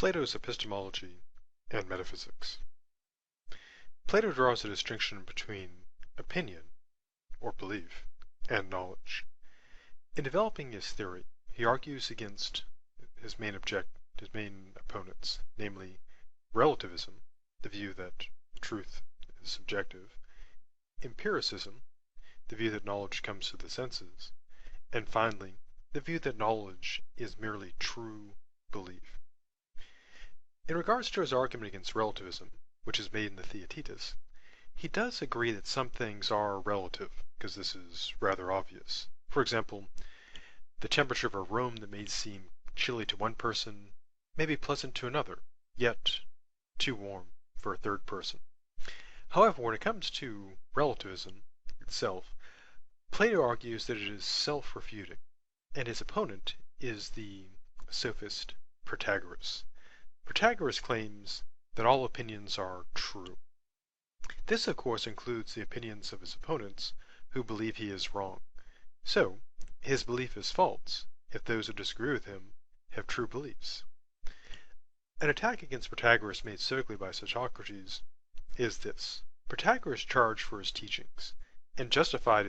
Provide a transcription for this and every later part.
Plato's Epistemology and Metaphysics. Plato draws a distinction between opinion, or belief, and knowledge. In developing his theory, he argues against his main opponents, namely relativism, the view that truth is subjective, empiricism, the view that knowledge comes through the senses, and finally, the view that knowledge is merely true belief. In regards to his argument against relativism, which is made in the Theaetetus, he does agree that some things are relative, because this is rather obvious. For example, the temperature of a room that may seem chilly to one person may be pleasant to another, yet too warm for a third person. However, when it comes to relativism itself, Plato argues that it is self-refuting, and his opponent is the sophist Protagoras. Protagoras claims that all opinions are true. This, of course, includes the opinions of his opponents who believe he is wrong. So, his belief is false if those who disagree with him have true beliefs. An attack against Protagoras made civically by Socrates is this. Protagoras charged for his teachings, and justified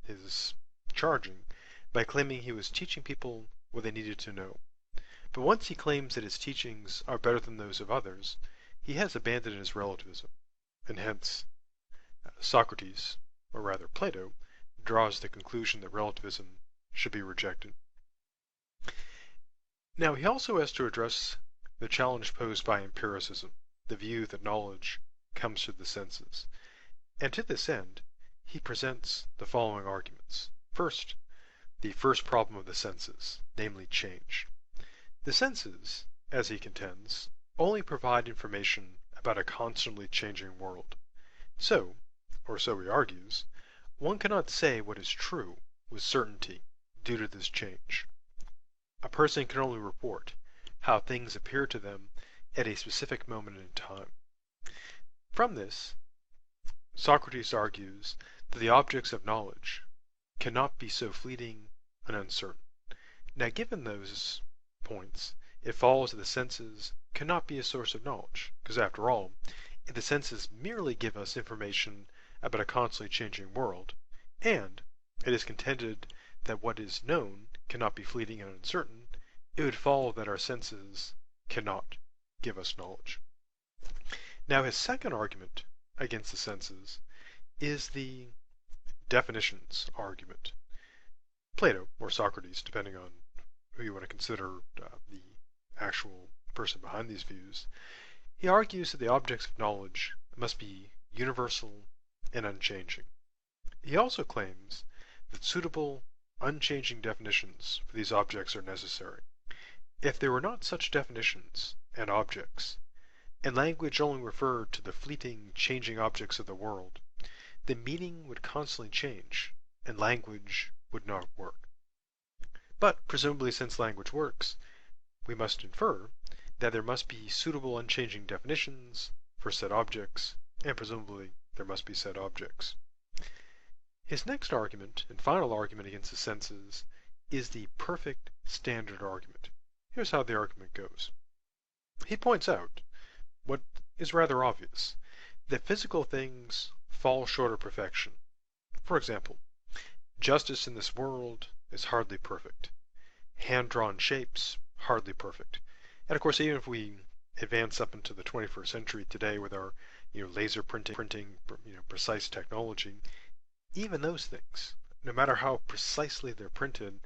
his charging by claiming he was teaching people what they needed to know. But once he claims that his teachings are better than those of others, he has abandoned his relativism, and hence Socrates, or rather Plato, draws the conclusion that relativism should be rejected. Now he also has to address the challenge posed by empiricism, the view that knowledge comes through the senses. And to this end, he presents the following arguments. First, the first problem of the senses, namely change. The senses, as he contends, only provide information about a constantly changing world. So, or so he argues, one cannot say what is true with certainty due to this change. A person can only report how things appear to them at a specific moment in time. From this, Socrates argues that the objects of knowledge cannot be so fleeting and uncertain. Now, given those points, it follows that the senses cannot be a source of knowledge, because after all, if the senses merely give us information about a constantly changing world, and it is contended that what is known cannot be fleeting and uncertain, it would follow that our senses cannot give us knowledge. Now, his second argument against the senses is the definitions argument. Plato, or Socrates, depending on who you want to consider the actual person behind these views, he argues that the objects of knowledge must be universal and unchanging. He also claims that suitable, unchanging definitions for these objects are necessary. If there were not such definitions and objects, and language only referred to the fleeting, changing objects of the world, the meaning would constantly change, and language would not work. But, presumably since language works, we must infer that there must be suitable unchanging definitions for said objects, and presumably there must be said objects. His next argument, and final argument against the senses, is the perfect standard argument. Here's how the argument goes. He points out what is rather obvious, that physical things fall short of perfection. For example, justice in this world is hardly perfect. Hand-drawn shapes, hardly perfect. And of course, even if we advance up into the 21st century today with our laser printing, precise technology, even those things, no matter how precisely they're printed,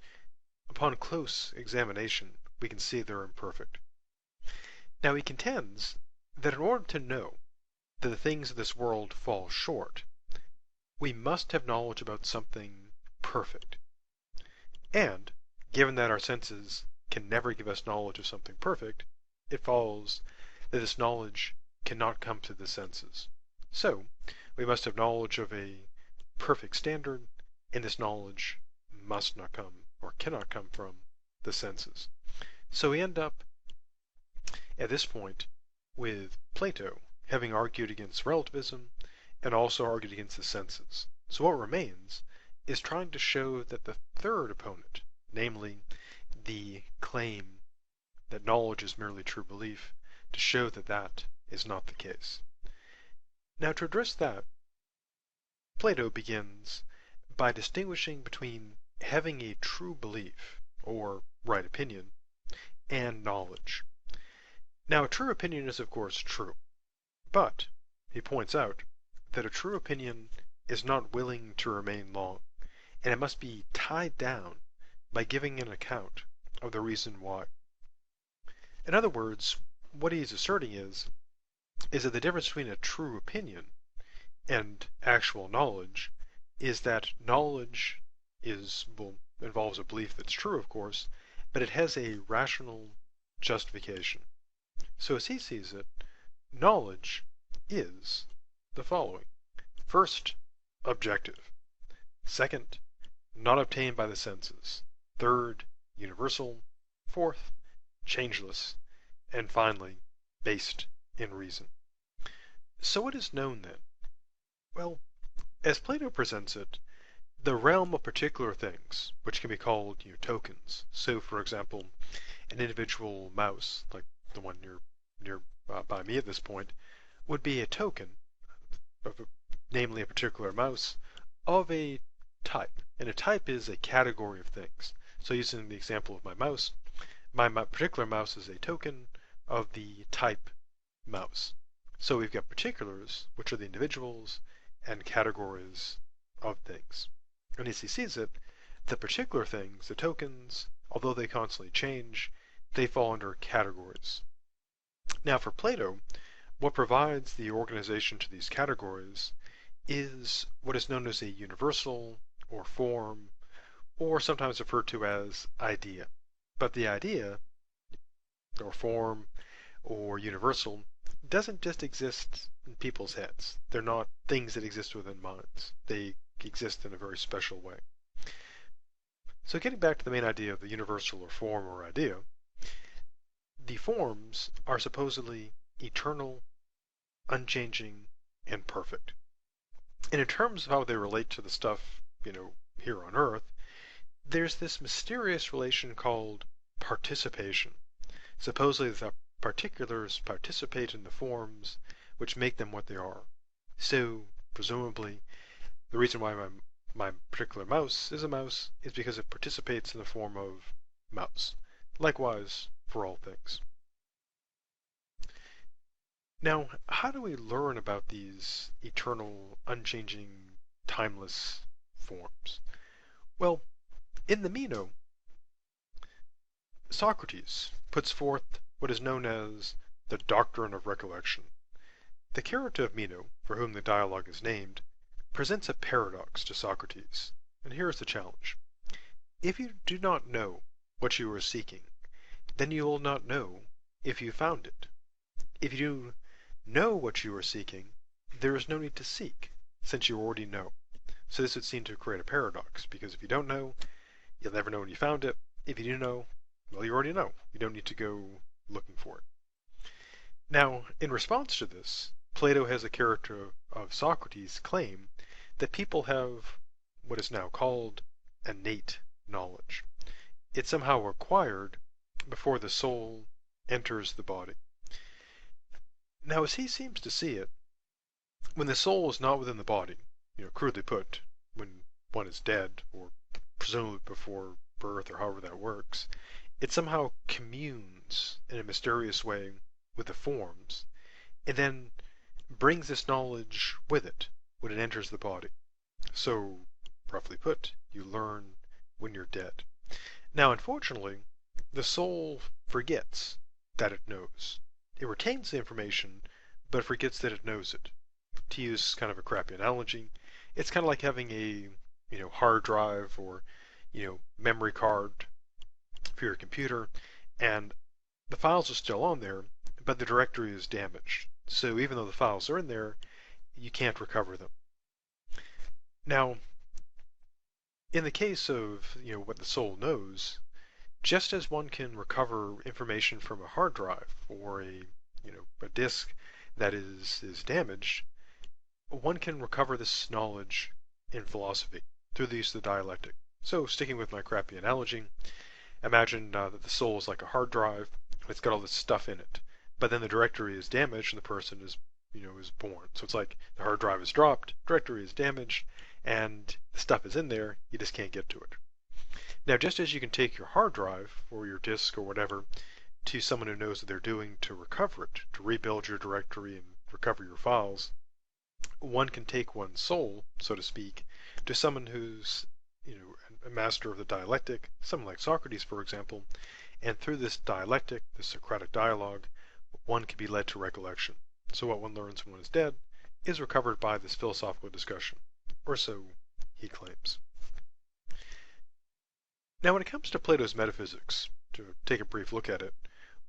upon close examination, we can see they're imperfect. Now he contends that in order to know that the things of this world fall short, we must have knowledge about something perfect. And, given that our senses can never give us knowledge of something perfect, it follows that this knowledge cannot come through the senses. So, we must have knowledge of a perfect standard, and this knowledge must not come, or cannot come from, the senses. So we end up, at this point, with Plato having argued against relativism, and also argued against the senses. So what remains is trying to show that the third opponent, namely the claim that knowledge is merely true belief, to show that that is not the case. Now, to address that, Plato begins by distinguishing between having a true belief, or right opinion, and knowledge. Now, a true opinion is of course true, but he points out that a true opinion is not willing to remain long, and it must be tied down by giving an account of the reason why. In other words, what he's asserting is that the difference between a true opinion and actual knowledge is that knowledge involves a belief that's true, of course, but it has a rational justification. So as he sees it, knowledge is the following. First, objective. Second, not obtained by the senses. Third, universal. Fourth, changeless. And finally, based in reason. So what is known then? Well, as Plato presents it, the realm of particular things, which can be called tokens. So, for example, an individual mouse, like the one near by me at this point, would be a token, namely a particular mouse, of a type. And a type is a category of things. So using the example of my mouse, my particular mouse is a token of the type mouse. So we've got particulars, which are the individuals, and categories of things. And as he sees it, the particular things, the tokens, although they constantly change, they fall under categories. Now for Plato, what provides the organization to these categories is what is known as a universal, or form, or sometimes referred to as idea. But the idea, or form, or universal, doesn't just exist in people's heads. They're not things that exist within minds. They exist in a very special way. So getting back to the main idea of the universal or form or idea, the forms are supposedly eternal, unchanging, and perfect. And in terms of how they relate to the stuff, here on Earth, there's this mysterious relation called participation. Supposedly the particulars participate in the forms which make them what they are. So, presumably, the reason why my particular mouse is a mouse is because it participates in the form of mouse. Likewise for all things. Now, how do we learn about these eternal, unchanging, timeless forms? Well, in the Meno, Socrates puts forth what is known as the doctrine of recollection. The character of Meno, for whom the dialogue is named, presents a paradox to Socrates, and here is the challenge. If you do not know what you are seeking, then you will not know if you found it. If you do know what you are seeking, there is no need to seek, since you already know. So this would seem to create a paradox, because if you don't know, you'll never know when you found it. If you do know, well, you already know. You don't need to go looking for it. Now, in response to this, Plato has a character of Socrates claim that people have what is now called innate knowledge. It's somehow acquired before the soul enters the body. Now, as he seems to see it, when the soul is not within the body, crudely put, when one is dead, or presumably before birth, or however that works, it somehow communes in a mysterious way with the forms, and then brings this knowledge with it when it enters the body. So, roughly put, you learn when you're dead. Now, unfortunately, the soul forgets that it knows. It retains the information, but forgets that it knows it. To use kind of a crappy analogy, it's kind of like having a hard drive or memory card for your computer, and the files are still on there, but the directory is damaged. So even though the files are in there, you can't recover them. Now, in the case of what the soul knows, just as one can recover information from a hard drive or a disk that is damaged, one can recover this knowledge in philosophy through the use of the dialectic. So, sticking with my crappy analogy, imagine that the soul is like a hard drive It's got all this stuff in it. But then the directory is damaged and the person is born. So it's like the hard drive is dropped, directory is damaged, and the stuff is in there, you just can't get to it. Now, just as you can take your hard drive or your disk or whatever to someone who knows what they're doing to recover it, to rebuild your directory and recover your files, one can take one's soul, so to speak, to someone who's a master of the dialectic, someone like Socrates, for example, and through this dialectic, this Socratic dialogue, one can be led to recollection. So what one learns when one is dead is recovered by this philosophical discussion, or so he claims. Now, when it comes to Plato's metaphysics, to take a brief look at it,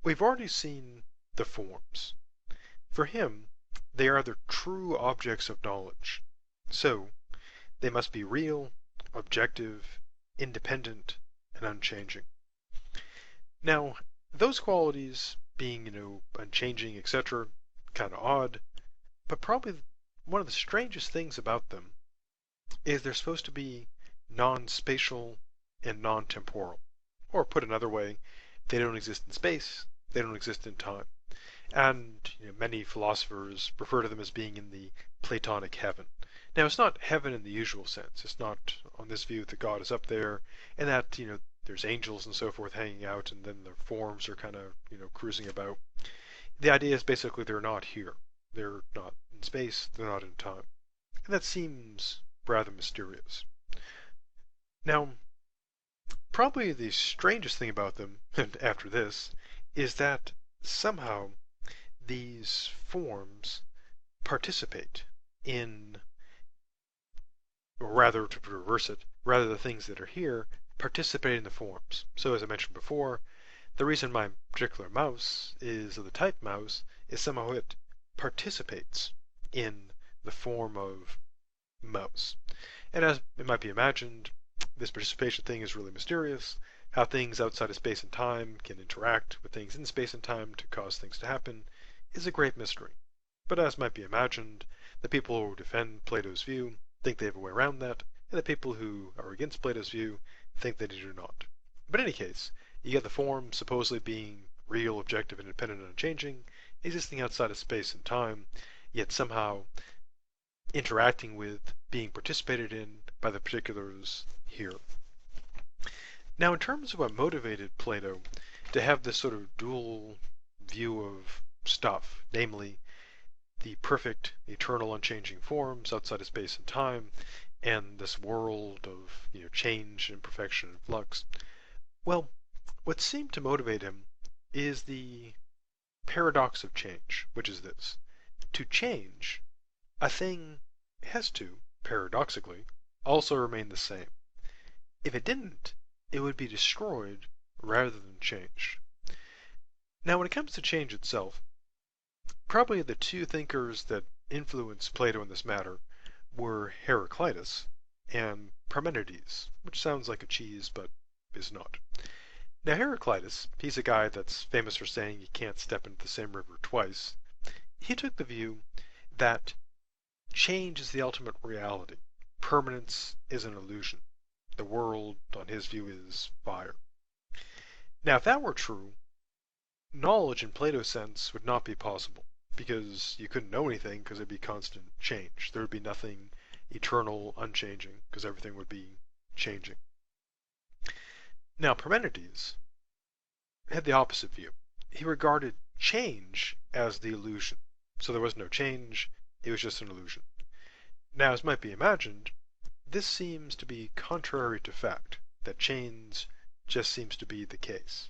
we've already seen the forms. For him, they are the true objects of knowledge. So, they must be real, objective, independent, and unchanging. Now, those qualities being, unchanging, etc., kind of odd, but probably one of the strangest things about them is they're supposed to be non-spatial and non-temporal. Or put another way, they don't exist in space, they don't exist in time. And many philosophers refer to them as being in the Platonic heaven. Now, it's not heaven in the usual sense. It's not on this view that God is up there and that, there's angels and so forth hanging out and then their forms are kind of, cruising about. The idea is basically they're not here. They're not in space, they're not in time. And that seems rather mysterious. Now, probably the strangest thing about them, and after this, is that somehow these forms participate in, or rather to reverse it, rather the things that are here participate in the forms. So as I mentioned before, the reason my particular mouse is of the type mouse is somehow it participates in the form of mouse. And as it might be imagined, this participation thing is really mysterious. How things outside of space and time can interact with things in space and time to cause things to happen is a great mystery. But as might be imagined, the people who defend Plato's view think they have a way around that, and the people who are against Plato's view think that they do not. But in any case, you get the form supposedly being real, objective, independent, and unchanging, existing outside of space and time, yet somehow interacting with, being participated in by the particulars here. Now, in terms of what motivated Plato to have this sort of dual view of stuff, namely the perfect, eternal, unchanging forms outside of space and time, and this world of change, imperfection, and flux, well, what seemed to motivate him is the paradox of change, which is this. To change, a thing has to, paradoxically, also remain the same. If it didn't, it would be destroyed rather than changed. Now, when it comes to change itself, probably the two thinkers that influenced Plato in this matter were Heraclitus and Parmenides, which sounds like a cheese, but is not. Now, Heraclitus, he's a guy that's famous for saying you can't step into the same river twice. He took the view that change is the ultimate reality. Permanence is an illusion. The world, on his view, is fire. Now, if that were true, knowledge in Plato's sense would not be possible, because you couldn't know anything because there'd be constant change. There would be nothing eternal, unchanging, because everything would be changing. Now, Parmenides had the opposite view. He regarded change as the illusion. So there was no change, it was just an illusion. Now, as might be imagined, this seems to be contrary to fact, that change just seems to be the case.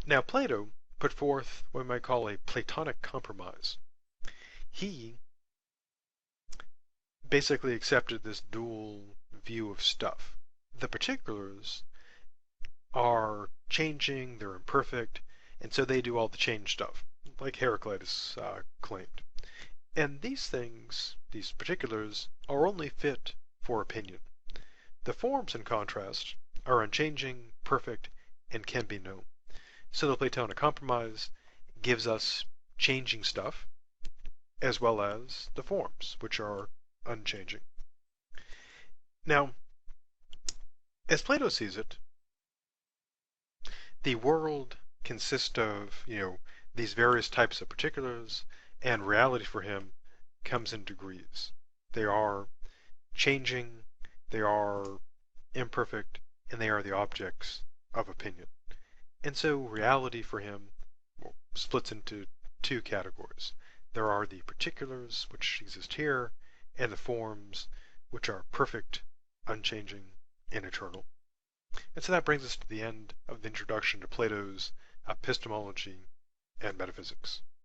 Now, Plato put forth what we might call a Platonic compromise. He basically accepted this dual view of stuff. The particulars are changing, they're imperfect, and so they do all the change stuff, like Heraclitus claimed. And these things, these particulars, are only fit for opinion. The forms, in contrast, are unchanging, perfect, and can be known. So the Platonic compromise gives us changing stuff, as well as the forms, which are unchanging. Now, as Plato sees it, the world consist of, these various types of particulars, and reality for him comes in degrees. They are changing, they are imperfect, and they are the objects of opinion. And so reality for him splits into two categories. There are the particulars, which exist here, and the forms, which are perfect, unchanging, and eternal. And so that brings us to the end of the introduction to Plato's Epistemology and Metaphysics.